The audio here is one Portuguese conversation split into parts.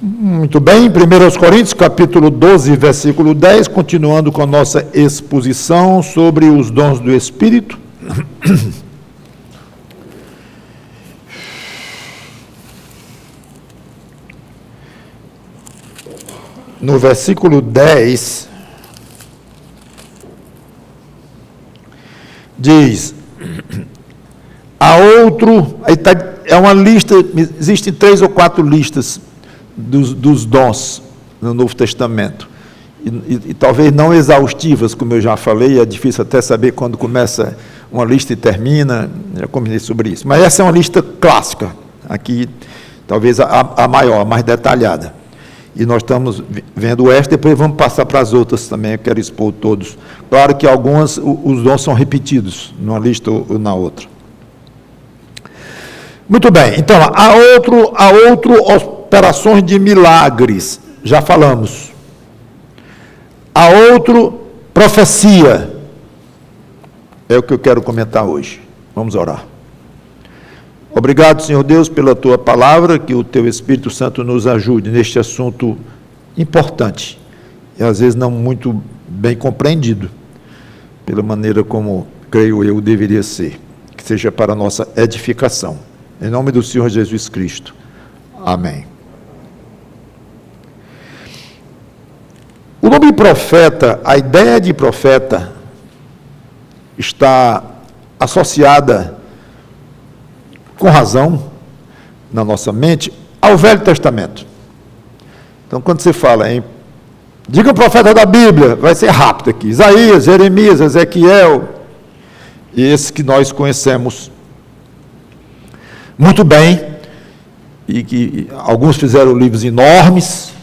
Muito bem, 1 Coríntios, capítulo 12, versículo 10, continuando com a nossa exposição sobre os dons do Espírito. No versículo 10, diz, é uma lista, existem 3 ou 4 listas dos dons no Novo Testamento, e talvez não exaustivas, como eu já falei, é difícil até saber quando começa uma lista e termina, já comentei sobre isso, mas essa é uma lista clássica, aqui talvez a maior, a mais detalhada, e nós estamos vendo esta, depois vamos passar para as outras também, eu quero expor todos. Claro que algumas, os dons são repetidos, numa lista ou na outra. Muito bem, então, há outro operações de milagres, já falamos. Há outro, profecia, é o que eu quero comentar hoje. Vamos orar. Obrigado, Senhor Deus, pela Tua palavra, que o Teu Espírito Santo nos ajude neste assunto importante, e às vezes não muito bem compreendido, pela maneira como, creio eu, deveria ser, que seja para a nossa edificação. Em nome do Senhor Jesus Cristo. Amém. O nome profeta, a ideia de profeta, está associada, com razão, na nossa mente, ao Velho Testamento. Então, quando você fala em, diga o profeta da Bíblia, vai ser rápido aqui, Isaías, Jeremias, Ezequiel, e esses que nós conhecemos muito bem, e que alguns fizeram livros enormes,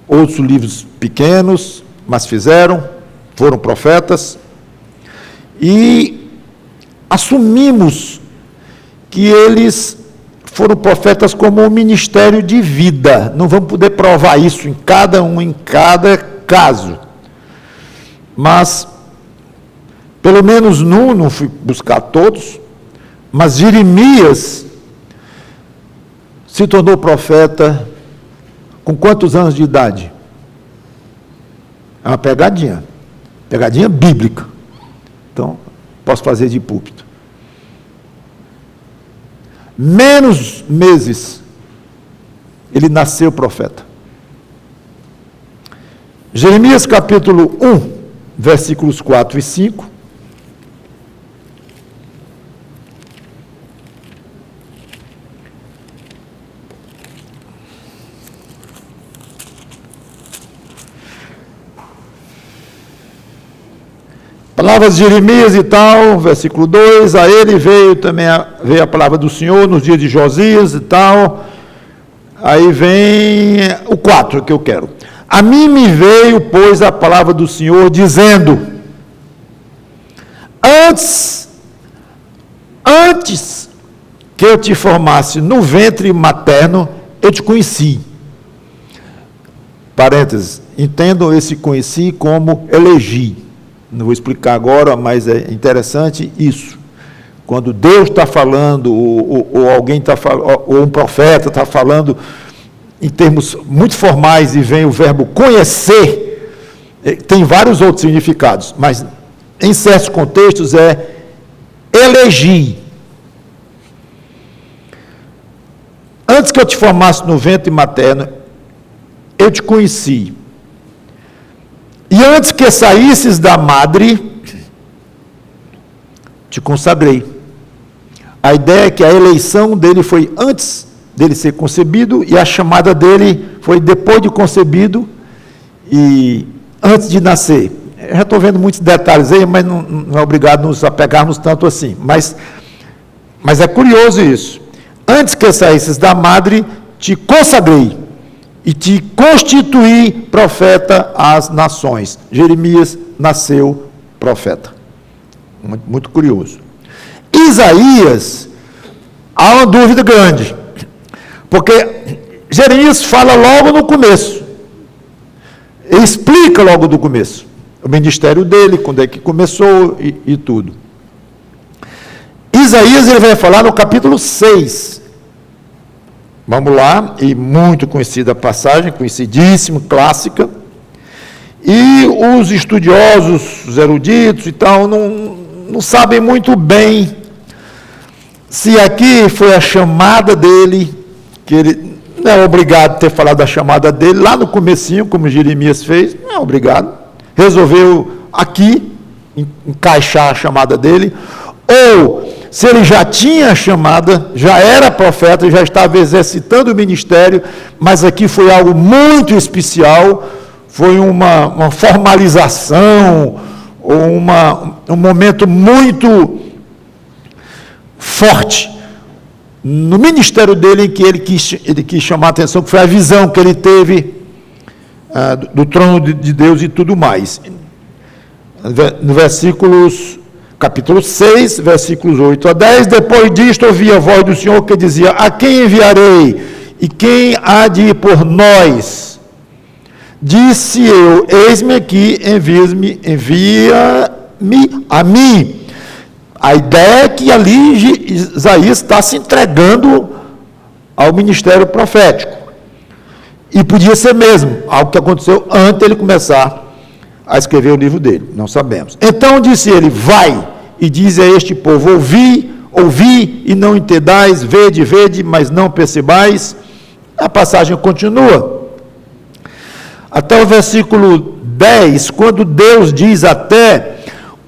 outros livros pequenos, mas foram profetas, e assumimos que eles foram profetas como um ministério de vida. Não vamos poder provar isso em cada caso, mas pelo menos não fui buscar todos, mas Jeremias se tornou profeta com quantos anos de idade? É uma pegadinha bíblica. Então, posso fazer de púlpito. Menos meses, ele nasceu profeta. Jeremias capítulo 1, versículos 4 e 5. Palavras de Jeremias e tal, versículo 2, a ele veio a palavra do Senhor nos dias de Josias e tal, aí vem o 4 que eu quero. A mim me veio, pois, a palavra do Senhor, dizendo, antes que eu te formasse no ventre materno, eu te conheci. Parênteses, entendam esse conheci como elegi. Não vou explicar agora, mas é interessante isso. Quando Deus está falando, ou alguém está falando, ou um profeta está falando em termos muito formais e vem o verbo conhecer, tem vários outros significados, mas em certos contextos é elegir. Antes que eu te formasse no ventre materno, eu te conheci. E antes que saísses da madre, te consagrei. A ideia é que a eleição dele foi antes dele ser concebido e a chamada dele foi depois de concebido e antes de nascer. Eu já estou vendo muitos detalhes aí, mas não é obrigado nos apegarmos tanto assim. Mas é curioso isso. Antes que saísses da madre, te consagrei e te constituí profeta às nações. Jeremias nasceu profeta. Muito, muito curioso. Isaías, há uma dúvida grande, porque Jeremias fala logo no começo, ele explica logo do começo, o ministério dele, quando é que começou e tudo. Isaías ele vai falar no capítulo 6, Vamos lá, e muito conhecida a passagem, conhecidíssima, clássica. E os estudiosos, os eruditos e tal, não sabem muito bem se aqui foi a chamada dele, que ele não é obrigado a ter falado da chamada dele, lá no comecinho, como Jeremias fez, não é obrigado. Resolveu aqui encaixar a chamada dele, ou se ele já tinha a chamada, já era profeta, já estava exercitando o ministério, mas aqui foi algo muito especial, foi uma formalização, ou um momento muito forte no ministério dele, em que ele quis chamar a atenção, que foi a visão que ele teve do trono de Deus e tudo mais. No capítulo 6, versículos 8 a 10, depois disto ouvi a voz do Senhor que dizia: a quem enviarei? E quem há de ir por nós? Disse eu: eis-me aqui, envia-me a mim. A ideia é que ali Isaías está se entregando ao ministério profético. E podia ser mesmo, algo que aconteceu antes de ele começar a escrever o livro dele, não sabemos. Então disse ele: vai e diz a este povo: ouvi e não entendais, vede, mas não percebais. A passagem continua. Até o versículo 10, quando Deus diz até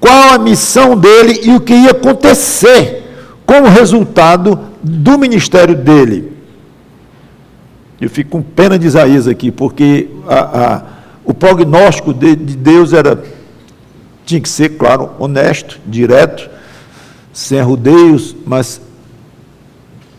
qual a missão dele e o que ia acontecer como resultado do ministério dele. Eu fico com pena de Isaías aqui, porque o prognóstico de Deus tinha que ser, claro, honesto, direto, sem rodeios, mas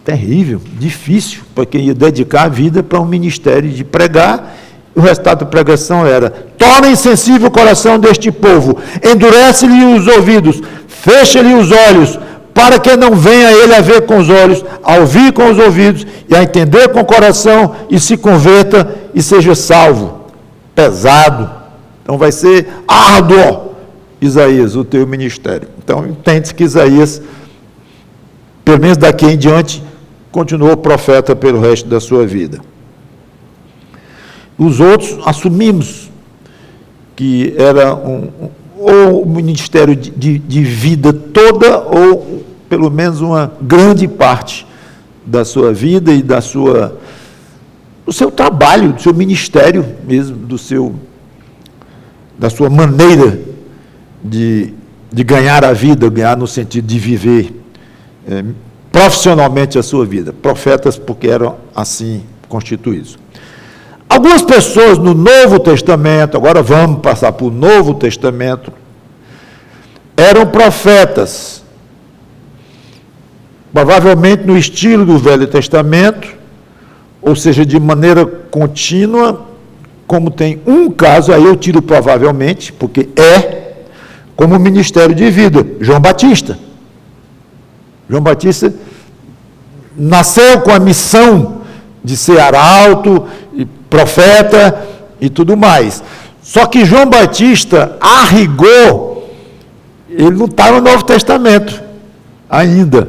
terrível, difícil para quem ia dedicar a vida para um ministério de pregar. O resultado da pregação era: torna insensível o coração deste povo, endurece-lhe os ouvidos, fecha-lhe os olhos, para que não venha ele a ver com os olhos, a ouvir com os ouvidos, e a entender com o coração, e se converta e seja salvo. Pesado. Então vai ser árduo, Isaías, o teu ministério. Então entende-se que Isaías, pelo menos daqui em diante, continuou profeta pelo resto da sua vida. Os outros assumimos que era ou um ministério de vida toda, ou pelo menos uma grande parte da sua vida e do seu trabalho, do seu ministério mesmo, da sua maneira de ganhar a vida, ganhar no sentido de viver profissionalmente a sua vida. Profetas, porque eram assim constituídos. Algumas pessoas no Novo Testamento, agora vamos passar para o Novo Testamento, eram profetas, provavelmente no estilo do Velho Testamento, ou seja, de maneira contínua, como tem um caso, aí eu tiro provavelmente, porque como ministério de vida, João Batista. João Batista nasceu com a missão de ser arauto, profeta e tudo mais. Só que João Batista, a rigor, ele não está no Novo Testamento ainda,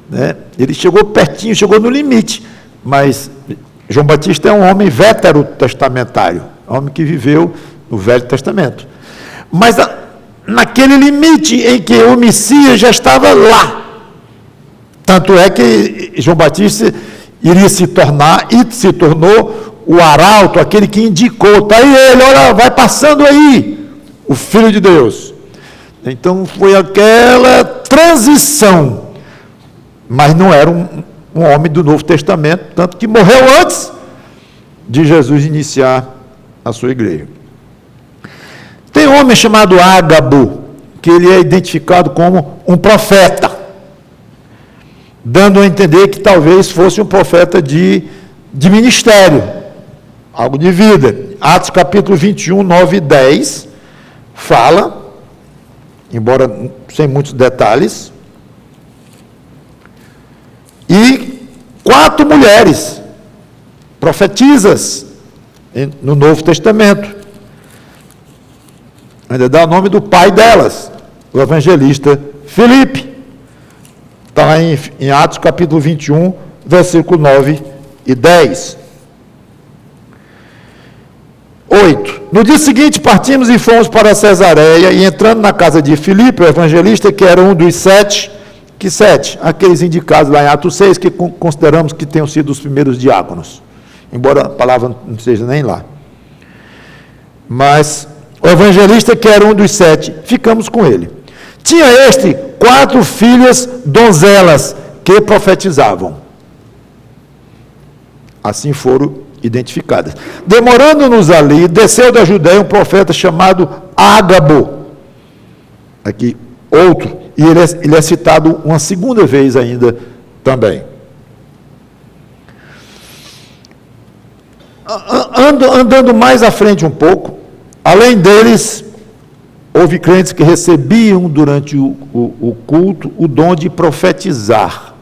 né? Ele chegou pertinho, chegou no limite, mas João Batista é um homem veterotestamentário, um homem que viveu no Velho Testamento. Mas naquele limite em que o Messias já estava lá, tanto é que João Batista iria se tornar, e se tornou, o arauto, aquele que indicou: está aí ele, olha, vai passando aí, o Filho de Deus. Então foi aquela transição, mas não era um homem do Novo Testamento, tanto que morreu antes de Jesus iniciar a sua igreja. Tem um homem chamado Ágabo, que ele é identificado como um profeta, dando a entender que talvez fosse um profeta de ministério, algo de vida. Atos capítulo 21, 9 e 10, fala, embora sem muitos detalhes, e 4 mulheres profetizas no Novo Testamento. Ainda dá o nome do pai delas, o evangelista Filipe. Está lá em Atos capítulo 21, versículo 9 e 10. 8. No dia seguinte partimos e fomos para Cesareia, e entrando na casa de Filipe, o evangelista, que era um dos sete, aqueles indicados lá em Atos 6, que consideramos que tenham sido os primeiros diáconos, embora a palavra não seja nem lá. Mas o evangelista, que era um dos sete, ficamos com ele. Tinha este 4 filhas donzelas que profetizavam. Assim foram identificadas. Demorando-nos ali, desceu da Judéia um profeta chamado Ágabo. Aqui, outro. E ele é citado uma segunda vez ainda também. Andando mais à frente um pouco, além deles, houve crentes que recebiam durante o culto o dom de profetizar.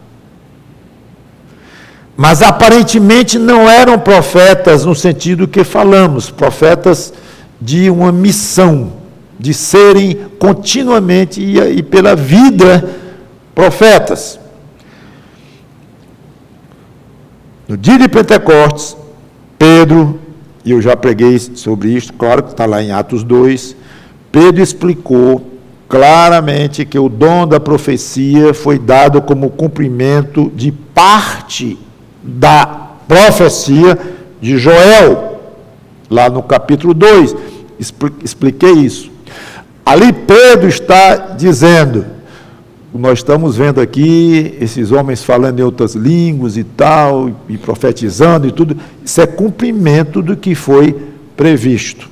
Mas aparentemente não eram profetas no sentido que falamos, profetas de uma missão, de serem continuamente e pela vida profetas. No dia de Pentecostes, Pedro, e eu já preguei sobre isso, claro que está lá em Atos 2, Pedro explicou claramente que o dom da profecia foi dado como cumprimento de parte da profecia de Joel, lá no capítulo 2, expliquei isso. Ali Pedro está dizendo, nós estamos vendo aqui esses homens falando em outras línguas e tal, e profetizando e tudo, isso é cumprimento do que foi previsto.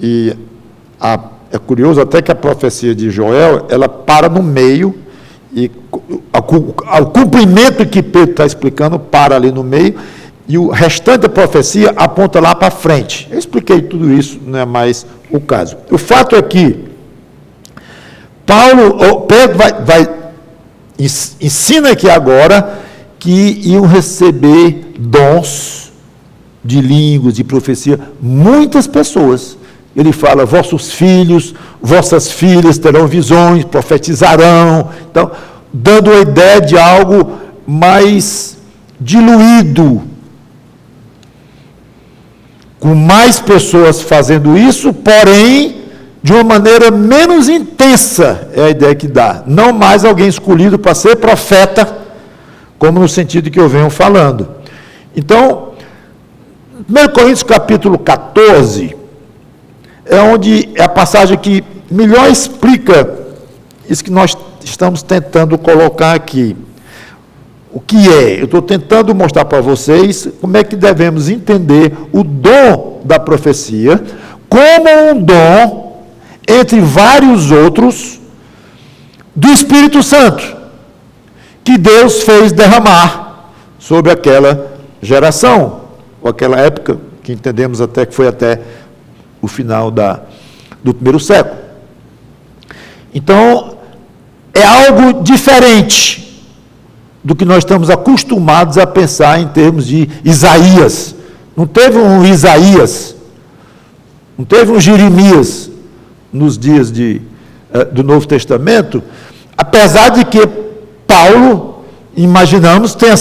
E é curioso até que a profecia de Joel, ela para no meio, e o cumprimento que Pedro está explicando para ali no meio, e o restante da profecia aponta lá para frente. Eu expliquei tudo isso, não é mais o caso. O fato é que Pedro ensina aqui agora que iam receber dons de línguas, de profecia, muitas pessoas. Ele fala, vossos filhos, vossas filhas terão visões, profetizarão. Então, dando a ideia de algo mais diluído, com mais pessoas fazendo isso, porém, de uma maneira menos intensa, é a ideia que dá. Não mais alguém escolhido para ser profeta, como no sentido que eu venho falando. Então, 1 Coríntios capítulo 14, é onde é a passagem que melhor explica isso que nós estamos tentando colocar aqui. O que é? Eu estou tentando mostrar para vocês como é que devemos entender o dom da profecia como um dom, entre vários outros, do Espírito Santo, que Deus fez derramar sobre aquela geração, ou aquela época, que entendemos até que foi até o final do primeiro século. Então, é algo diferente do que nós estamos acostumados a pensar em termos de Isaías. Não teve um Isaías, não teve um Jeremias nos dias do Novo Testamento, apesar de que Paulo, imaginamos, tenha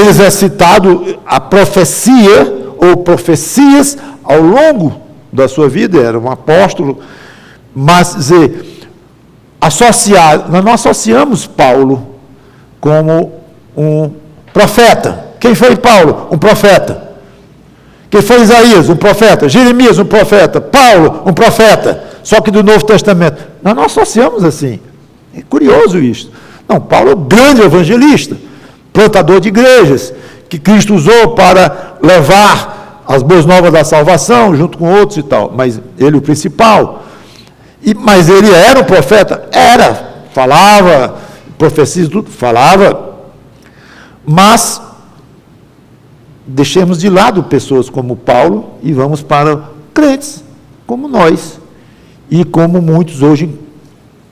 exercitado a profecia ou profecias ao longo da sua vida, era um apóstolo, mas nós não associamos Paulo como um profeta. Quem foi Paulo? Um profeta. Quem foi Isaías? Um profeta. Jeremias? Um profeta. Paulo? Um profeta. Só que do Novo Testamento. Nós não associamos assim. É curioso isso. Não, Paulo é um grande evangelista, plantador de igrejas, que Cristo usou para levar as boas novas da salvação, junto com outros e tal, mas ele o principal. Mas ele era um profeta? Era. Falava, profecias, tudo, falava. Mas deixemos de lado pessoas como Paulo e vamos para crentes como nós. E como muitos hoje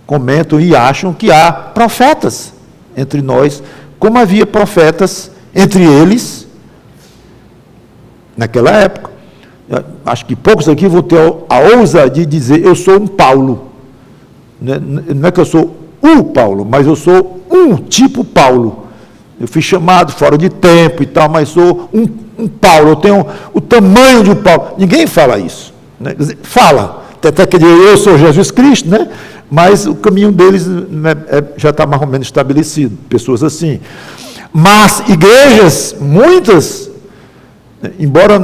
comentam e acham que há profetas entre nós, como havia profetas entre eles naquela época. Acho que poucos aqui vão ter a ousadia de dizer, eu sou um Paulo. Não é que eu sou o Paulo, mas eu sou um tipo Paulo. Eu fui chamado fora de tempo e tal, mas sou um Paulo, eu tenho o tamanho de um Paulo. Ninguém fala isso. Né? Fala, até que eu sou Jesus Cristo, né? Mas o caminho deles já está mais ou menos estabelecido, pessoas assim. Mas igrejas, muitas, embora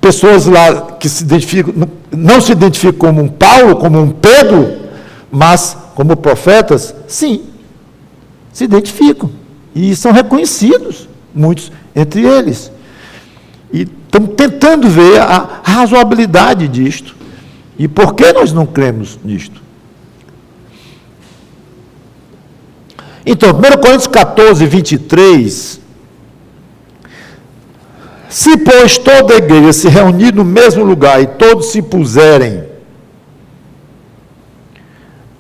pessoas lá que se identificam, não se identificam como um Paulo, como um Pedro, mas como profetas, sim, se identificam. E são reconhecidos, muitos entre eles. E estamos tentando ver a razoabilidade disto. E por que nós não cremos nisto? Então, 1 Coríntios 14, 23. Se, pois, toda a igreja se reunir no mesmo lugar e todos se puserem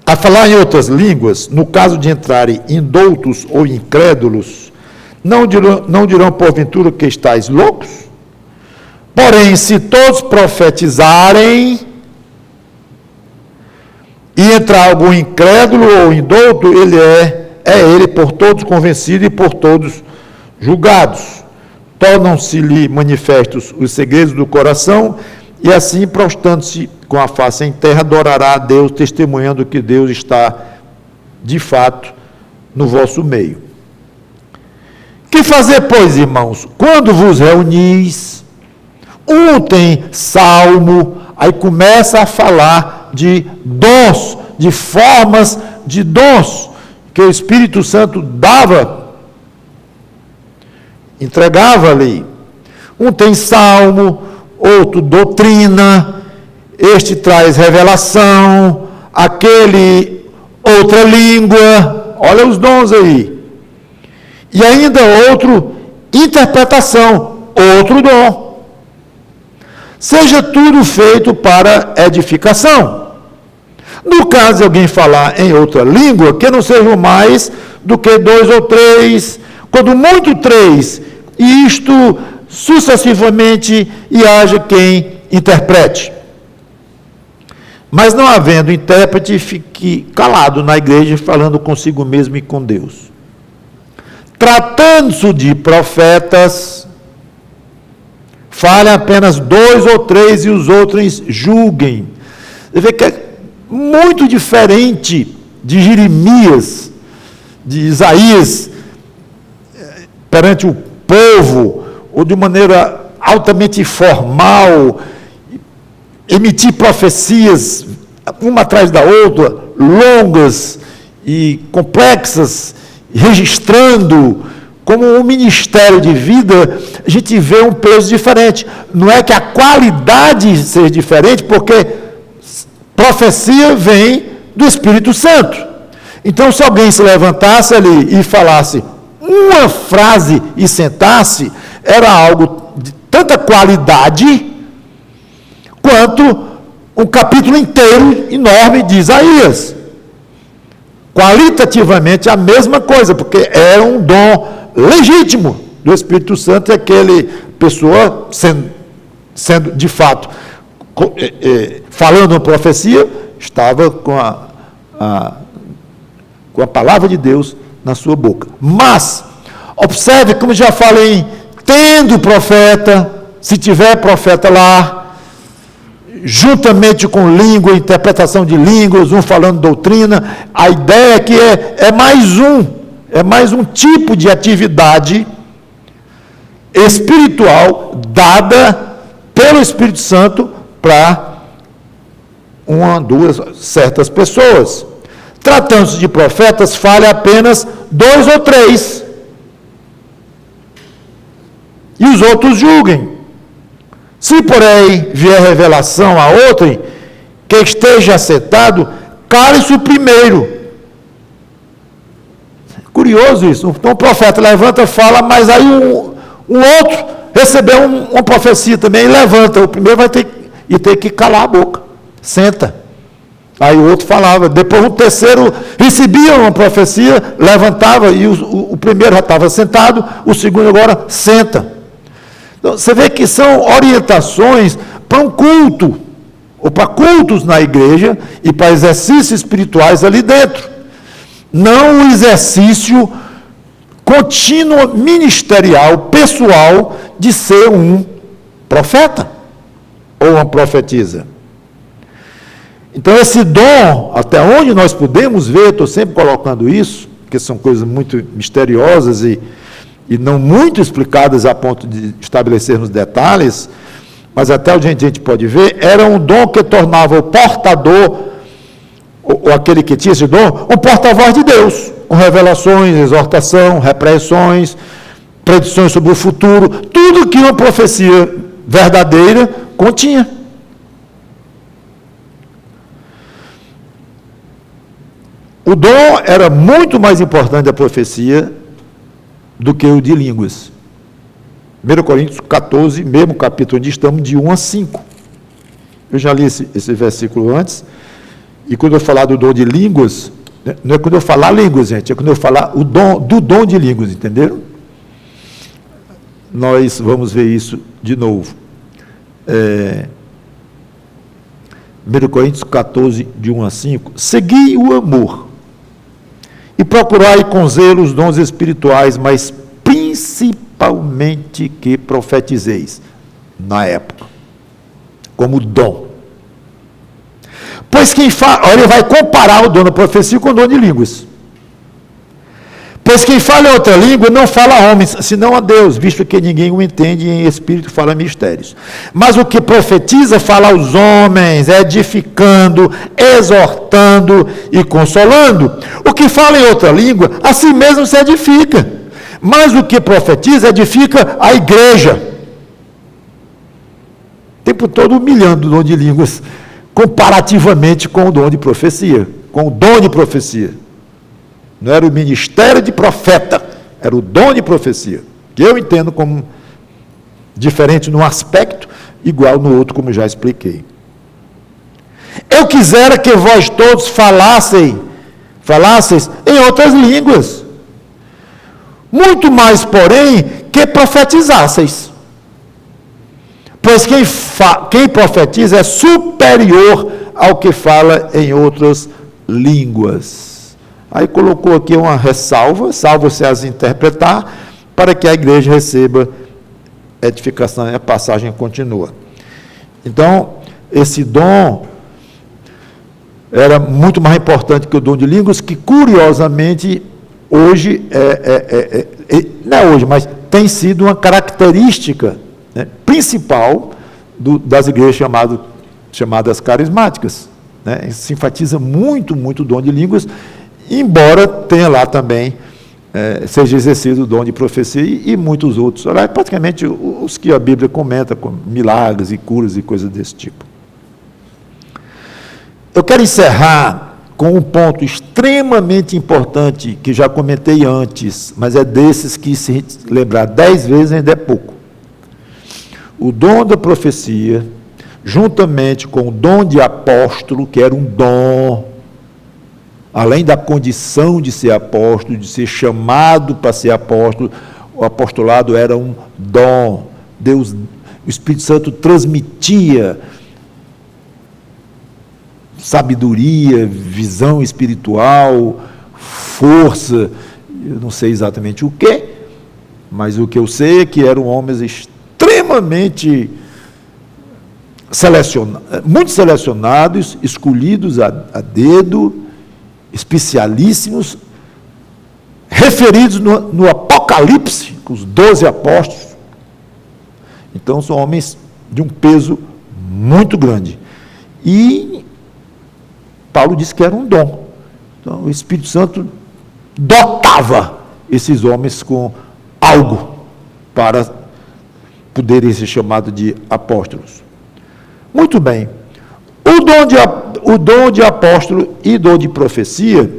a falar em outras línguas, no caso de entrarem indoutos ou incrédulos, não dirão porventura que estáis loucos? Porém, se todos profetizarem e entrar algum incrédulo ou indouto, ele por todos convencido e por todos julgados. Tornam-se-lhe manifestos os segredos do coração, e assim, prostrando-se com a face em terra, adorará a Deus, testemunhando que Deus está, de fato, no vosso meio. Que fazer, pois, irmãos? Quando vos reunis, um tem salmo, aí começa a falar de dons, de formas de dons, que o Espírito Santo dava, entregava ali. Um tem salmo, outro doutrina, este traz revelação, aquele outra língua, olha os dons aí. E ainda outro, interpretação, outro dom. Seja tudo feito para edificação. No caso de alguém falar em outra língua, que não sejam mais do que 2 ou 3, quando muito 3, e isto sucessivamente, e haja quem interprete. Mas não havendo intérprete, fique calado na igreja, falando consigo mesmo e com Deus. Tratando-se de profetas, fale apenas 2 ou 3 e os outros julguem. Você vê que é muito diferente de Jeremias, de Isaías, perante o povo, ou de maneira altamente formal, emitir profecias, uma atrás da outra, longas e complexas, registrando, como um ministério de vida, a gente vê um peso diferente. Não é que a qualidade seja diferente, porque profecia vem do Espírito Santo. Então, se alguém se levantasse ali e falasse uma frase e sentasse, era algo de tanta qualidade quanto um capítulo inteiro enorme de Isaías. Qualitativamente a mesma coisa, porque é um dom legítimo do Espírito Santo, e aquele pessoa sendo de fato falando uma profecia, estava com a palavra de Deus na sua boca. Mas observe, como já falei, tendo profeta, se tiver profeta lá, juntamente com língua, interpretação de línguas, um falando doutrina, a ideia é que é mais um tipo de atividade espiritual dada pelo Espírito Santo para uma, duas, certas pessoas. Tratando-se de profetas, fale apenas 2 ou 3. E os outros julguem. Se, porém, vier revelação a outrem, que esteja assentado, cale-se o primeiro. Curioso isso. Então o profeta levanta, fala, mas aí um outro recebeu uma profecia também e levanta. O primeiro vai ter que calar a boca. Senta. Aí o outro falava. Depois o terceiro recebia uma profecia, levantava, e o primeiro já estava sentado, o segundo agora senta. Então, você vê que são orientações para um culto, ou para cultos na igreja, e para exercícios espirituais ali dentro. Não um exercício contínua ministerial, pessoal, de ser um profeta ou uma profetisa. Então, esse dom, até onde nós podemos ver, estou sempre colocando isso, porque são coisas muito misteriosas e não muito explicadas a ponto de estabelecermos detalhes, mas até onde a gente pode ver, era um dom que tornava o portador, ou aquele que tinha esse dom, um porta-voz de Deus, com revelações, exortação, repreensões, predições sobre o futuro, tudo que uma profecia verdadeira continha. O dom era muito mais importante da profecia do que o de línguas. 1 Coríntios 14, mesmo capítulo onde estamos, de 1 a 5. Eu já li esse versículo antes, e quando eu falar do dom de línguas, não é quando eu falar línguas, gente, é quando eu falar do dom de línguas, entenderam? Nós vamos ver isso de novo. 1 Coríntios 14, de 1 a 5. Segui o amor, e procurai com zelo os dons espirituais, mas principalmente que profetizeis, na época, como dom. Pois quem fala, olha, ele vai comparar o dom da profecia com o dom de línguas. Pois quem fala em outra língua não fala a homens, senão a Deus, visto que ninguém o entende e em espírito fala mistérios. Mas o que profetiza fala aos homens, edificando, exortando e consolando. O que fala em outra língua, a si mesmo se edifica. Mas o que profetiza, edifica a igreja. O tempo todo humilhando o dom de línguas, comparativamente com o dom de profecia. Com o dom de profecia. Não era o ministério de profeta, era o dom de profecia, que eu entendo como diferente num aspecto, igual no outro, como já expliquei. Eu quisera que vós todos falasseis em outras línguas, muito mais, porém, que profetizasseis. Pois quem profetiza é superior ao que fala em outras línguas. Aí colocou aqui uma ressalva, salvo se as interpretar, para que a igreja receba edificação, e a passagem continua. Então, esse dom era muito mais importante que o dom de línguas, que curiosamente, hoje, não é hoje, mas tem sido uma característica, né, principal das igrejas chamadas carismáticas. Né? Se enfatiza muito, muito o dom de línguas, embora tenha lá também, seja exercido o dom de profecia e muitos outros. Praticamente os que a Bíblia comenta, como milagres e curas e coisas desse tipo. Eu quero encerrar com um ponto extremamente importante, que já comentei antes, mas é desses que, se lembrar 10 vezes, ainda é pouco. O dom da profecia, juntamente com o dom de apóstolo, que era um dom, além da condição de ser apóstolo, de ser chamado para ser apóstolo, o apostolado era um dom. Deus, o Espírito Santo transmitia sabedoria, visão espiritual, força, eu não sei exatamente o que, mas o que eu sei é que eram homens extremamente muito selecionados, escolhidos a dedo, especialíssimos, referidos no Apocalipse, com os 12 apóstolos. Então, são homens de um peso muito grande. E Paulo disse que era um dom. Então, o Espírito Santo dotava esses homens com algo para poderem ser chamados de apóstolos. Muito bem. O dom de apóstolo e dom de profecia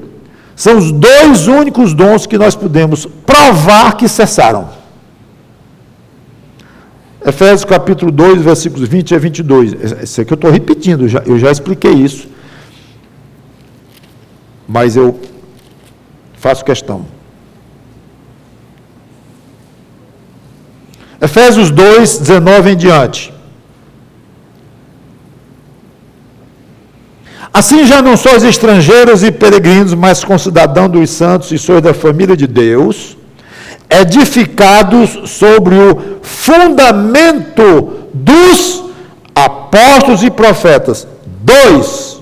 são os dois únicos dons que nós podemos provar que cessaram. Efésios capítulo 2, versículos 20 a 22. Isso aqui eu estou repetindo, eu já expliquei isso. Mas eu faço questão. Efésios 2, 19 em diante. Assim já não sois estrangeiros e peregrinos, mas concidadãos dos santos e sois da família de Deus, edificados sobre o fundamento dos apóstolos e profetas. 2.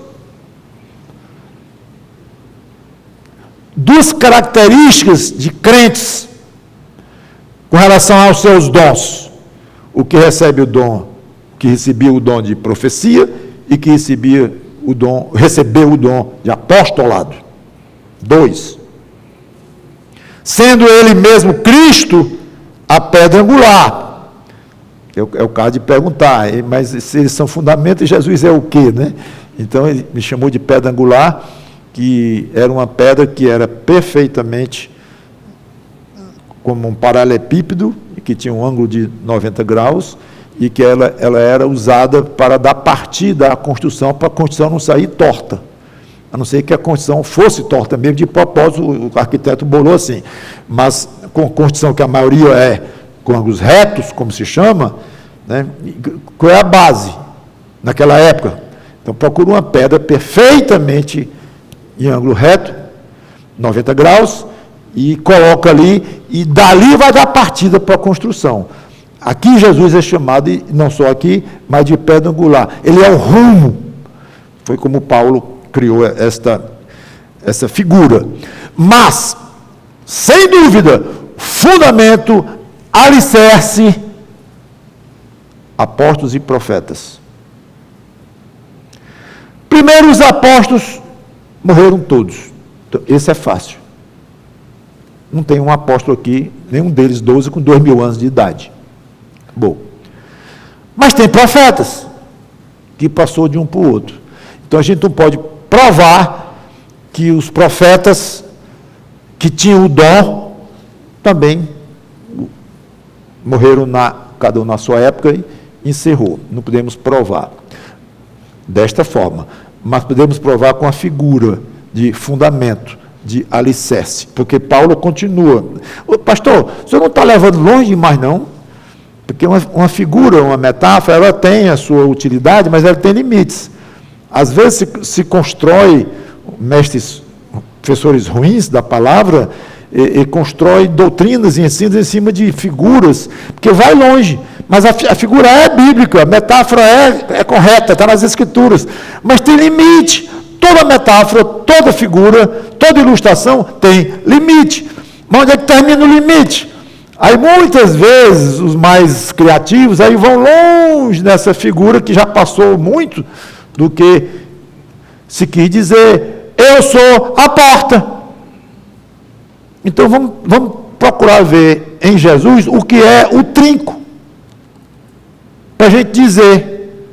Duas características de crentes com relação aos seus dons. O que recebe o dom, que recebia o dom de profecia e que recebeu o dom de apostolado. 2. Sendo ele mesmo Cristo a pedra angular. É o caso de perguntar, mas se eles são fundamentos, Jesus é o quê, né? Então ele me chamou de pedra angular, que era uma pedra que era perfeitamente como um paralelepípedo, que tinha um ângulo de 90 graus, e que ela era usada para dar partida à construção, para a construção não sair torta. A não ser que a construção fosse torta mesmo, de propósito, o arquiteto bolou assim. Mas com a construção que a maioria é com ângulos retos, como se chama, né, qual é a base naquela época? Então procura uma pedra perfeitamente em ângulo reto, 90 graus, e coloca ali, e dali vai dar partida para a construção. Aqui Jesus é chamado, e não só aqui, mas de pedra angular. Ele é o rumo. Foi como Paulo criou essa figura. Mas, sem dúvida, fundamento, alicerce, apóstolos e profetas. Primeiro, os apóstolos morreram todos. Então, esse é fácil. Não tem um apóstolo aqui, nenhum deles 12 com 2.000 anos de idade. Bom. Mas tem profetas que passou de um para o outro. Então a gente não pode provar que os profetas que tinham o dom também morreram cada um na sua época e encerrou. Não podemos provar desta forma, mas podemos provar com a figura de fundamento, de alicerce, porque Paulo continua. Pastor, o senhor não está levando longe demais, não? Porque uma figura, uma metáfora, ela tem a sua utilidade, mas ela tem limites. Às vezes se constrói, mestres, professores ruins da palavra, e constrói doutrinas e ensinos em cima de figuras, porque vai longe. Mas a figura é bíblica, a metáfora é correta, está nas Escrituras. Mas tem limite. Toda metáfora, toda figura, toda ilustração tem limite. Mas onde é que termina o limite? Aí muitas vezes os mais criativos aí vão longe dessa figura que já passou muito do que se quis dizer, eu sou a porta. Então vamos procurar ver em Jesus o que é o trinco. Para a gente dizer,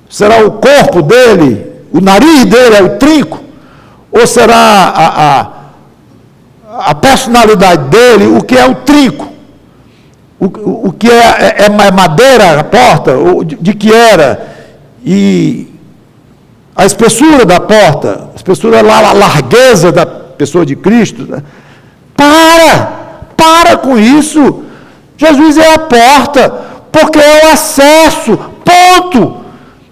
será o corpo dele, o nariz dele é o trinco? Ou será a personalidade dele, o que é o trinco? O que é madeira a porta? De que era? E a espessura da porta, a espessura, a largueza da pessoa de Cristo. Né? Para com isso. Jesus é a porta, porque é o acesso, ponto.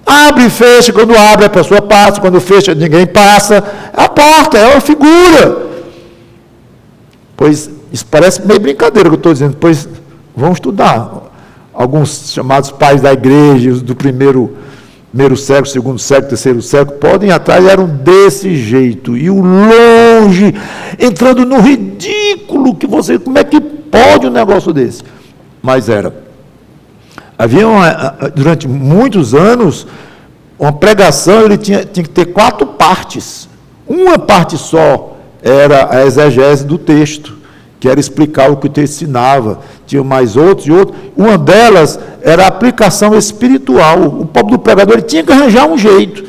Abre e fecha, quando abre a pessoa passa, quando fecha ninguém passa. É a porta, é uma figura. Pois, isso parece meio brincadeira que eu estou dizendo, pois vamos estudar. Alguns chamados pais da igreja, do primeiro século, segundo século, terceiro século, podem ir atrás, eram desse jeito, e o longe, entrando no ridículo, como é que pode um negócio desse? Mas era. Havia, durante muitos anos, uma pregação, ele tinha que ter 4 partes. Uma parte só era a exegese do texto, que era explicar o que o texto ensinava. Tinha mais outros e outros. Uma delas era a aplicação espiritual. O pobre do pregador ele tinha que arranjar um jeito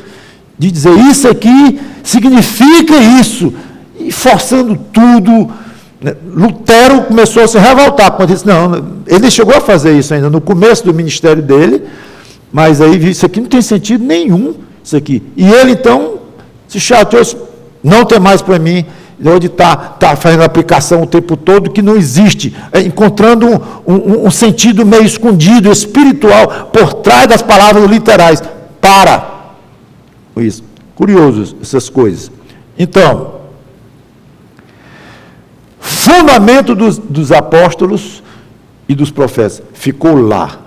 de dizer, isso aqui significa isso, e forçando tudo. Lutero começou a se revoltar, quando disse, não, ele chegou a fazer isso ainda no começo do ministério dele, mas aí viu, isso aqui não tem sentido nenhum, isso aqui. E ele então se chateou, não tem mais para mim, onde está fazendo aplicação o tempo todo, que não existe, encontrando um sentido meio escondido, espiritual, por trás das palavras literais. Para com isso. Curioso essas coisas. Então, fundamento dos apóstolos e dos profetas. Ficou lá.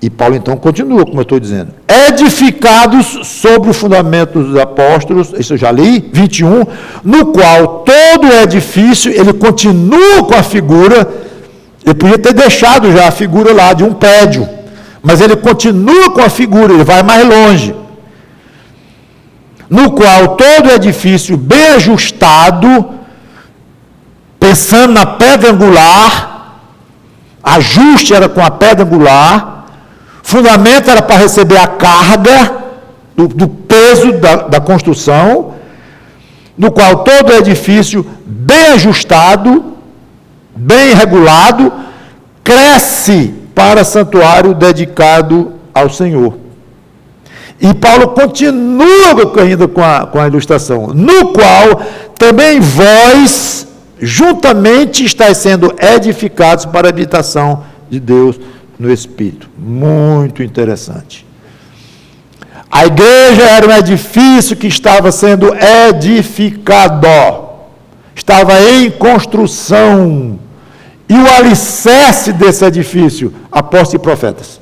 E Paulo então continua, como eu estou dizendo. Edificados sobre o fundamento dos apóstolos, isso eu já li, 21, no qual todo o edifício, ele continua com a figura, ele podia ter deixado já a figura lá de um prédio, mas ele continua com a figura, ele vai mais longe. No qual todo o edifício bem ajustado, pensando na pedra angular, ajuste era com a pedra angular, fundamento era para receber a carga do peso da construção, no qual todo o edifício bem ajustado, bem regulado, cresce para santuário dedicado ao Senhor. E Paulo continua ainda com a ilustração, no qual também vós, juntamente, estáis sendo edificados para a habitação de Deus no Espírito. Muito interessante. A igreja era um edifício que estava sendo edificado, estava em construção, e o alicerce desse edifício, apóstolos e profetas.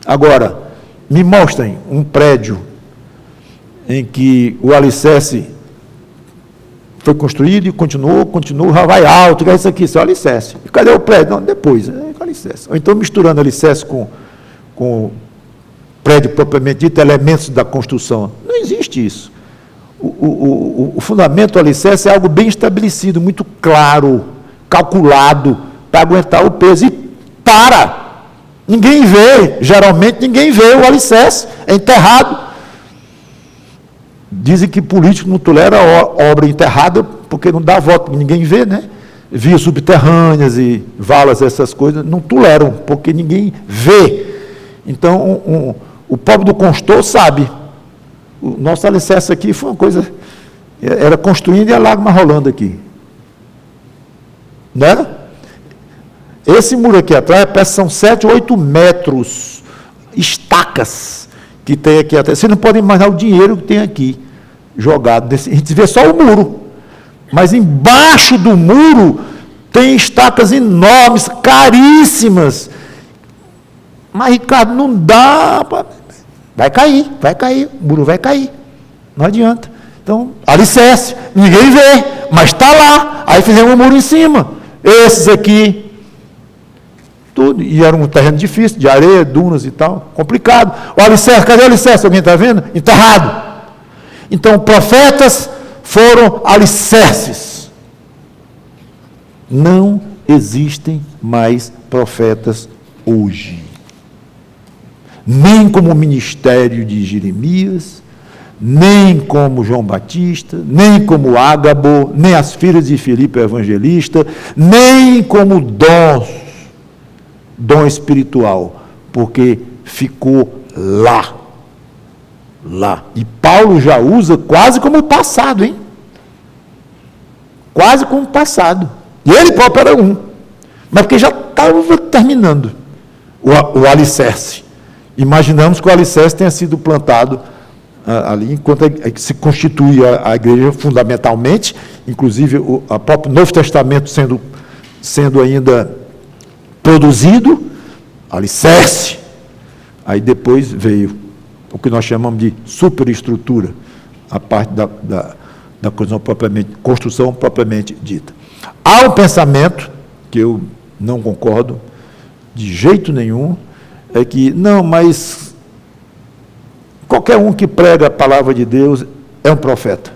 Agora, me mostrem um prédio em que o alicerce foi construído e continua, já vai alto, que é isso aqui, isso é o alicerce. E cadê o prédio? Não, depois, é o alicerce. Ou então misturando alicerce com prédio propriamente dito, elementos da construção. Não existe isso. O fundamento do alicerce é algo bem estabelecido, muito claro, calculado, para aguentar o peso. E para! Ninguém vê, geralmente ninguém vê o alicerce, é enterrado. Dizem que político não tolera obra enterrada, porque não dá voto, ninguém vê, né? Vias subterrâneas e valas, essas coisas, não toleram, porque ninguém vê. Então, o pobre do construtor sabe. O nosso alicerce aqui foi uma coisa, era construindo e a lágrima rolando aqui. Né? Esse muro aqui atrás, são 7 ou 8 metros, estacas, que tem aqui atrás. Você não pode imaginar o dinheiro que tem aqui, jogado. A gente vê só o muro, mas embaixo do muro tem estacas enormes, caríssimas. Mas, Ricardo, não dá, vai cair, o muro vai cair, não adianta. Então, alicerce, ninguém vê, mas está lá. Aí fizemos um muro em cima. Esses aqui, tudo, e era um terreno difícil, de areia, dunas e tal, complicado. O alicerce, cadê o alicerce? Alguém está vendo? Enterrado. Então, profetas foram alicerces. Não existem mais profetas hoje. Nem como o ministério de Jeremias, nem como João Batista, nem como Ágabo, nem as filhas de Filipe o evangelista, nem como dom espiritual, porque ficou lá. E Paulo já usa quase como passado, hein? Quase como passado. E ele próprio era um. Mas porque já estava terminando o alicerce. Imaginamos que o alicerce tenha sido plantado ali, enquanto se constitui a igreja fundamentalmente, inclusive o próprio Novo Testamento sendo ainda produzido, alicerce. Aí depois veio o que nós chamamos de superestrutura, a parte da construção propriamente dita. Há um pensamento, que eu não concordo de jeito nenhum, é que, não, mas qualquer um que prega a palavra de Deus é um profeta.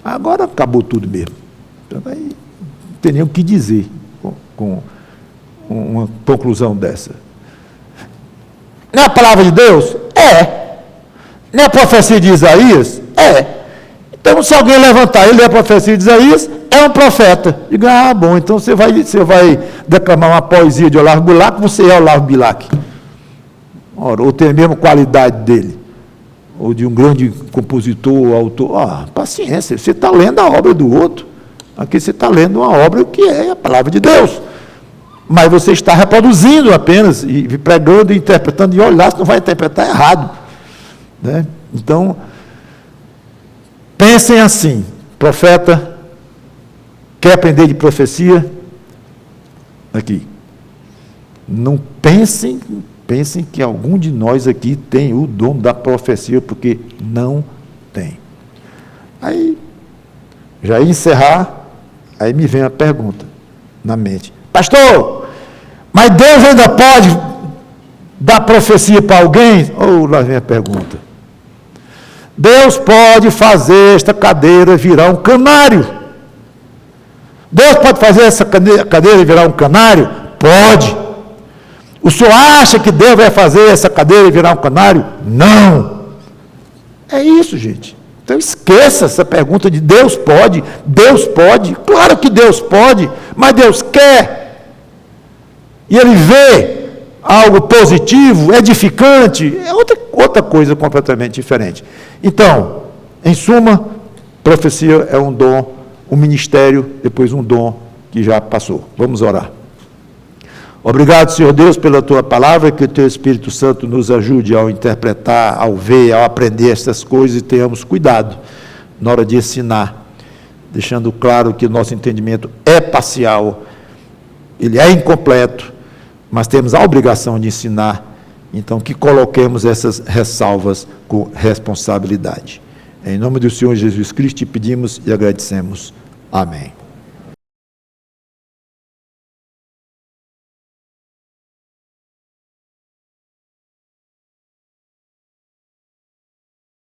Agora acabou tudo mesmo. Então, aí não tem nem o que dizer com uma conclusão dessa. Não é a palavra de Deus? É. Não é a profecia de Isaías? É. Então, se alguém levantar e ler a profecia de Isaías, é um profeta. Diga, bom, então você vai declamar uma poesia de Olavo Bilac, você é Olavo Bilac. Ora, ou tem a mesma qualidade dele, ou de um grande compositor, autor. Paciência, você está lendo a obra do outro. Aqui você está lendo uma obra que é a palavra de Deus. Mas você está reproduzindo apenas, e pregando, e interpretando, e olhar, se não vai interpretar errado. Né? Então, pensem assim, profeta Quer aprender de profecia? Aqui. Não pensem que algum de nós aqui tem o dom da profecia, porque não tem. Aí, já ia encerrar, aí me vem a pergunta na mente. Pastor, mas Deus ainda pode dar profecia para alguém? Lá vem a pergunta. Deus pode fazer esta cadeira virar um canário. Deus pode fazer essa cadeira virar um canário? Pode. O senhor acha que Deus vai fazer essa cadeira virar um canário? Não. É isso, gente. Então esqueça essa pergunta de Deus pode. Deus pode. Claro que Deus pode, mas Deus quer. E Ele vê algo positivo, edificante, é outra coisa completamente diferente. Então, em suma, profecia é um dom, um ministério, depois um dom que já passou. Vamos orar. Obrigado, Senhor Deus, pela Tua palavra, que o Teu Espírito Santo nos ajude ao interpretar, ao ver, ao aprender essas coisas e tenhamos cuidado na hora de ensinar, deixando claro que o nosso entendimento é parcial, ele é incompleto, mas temos a obrigação de ensinar, então que coloquemos essas ressalvas com responsabilidade. Em nome do Senhor Jesus Cristo, te pedimos e agradecemos. Amém.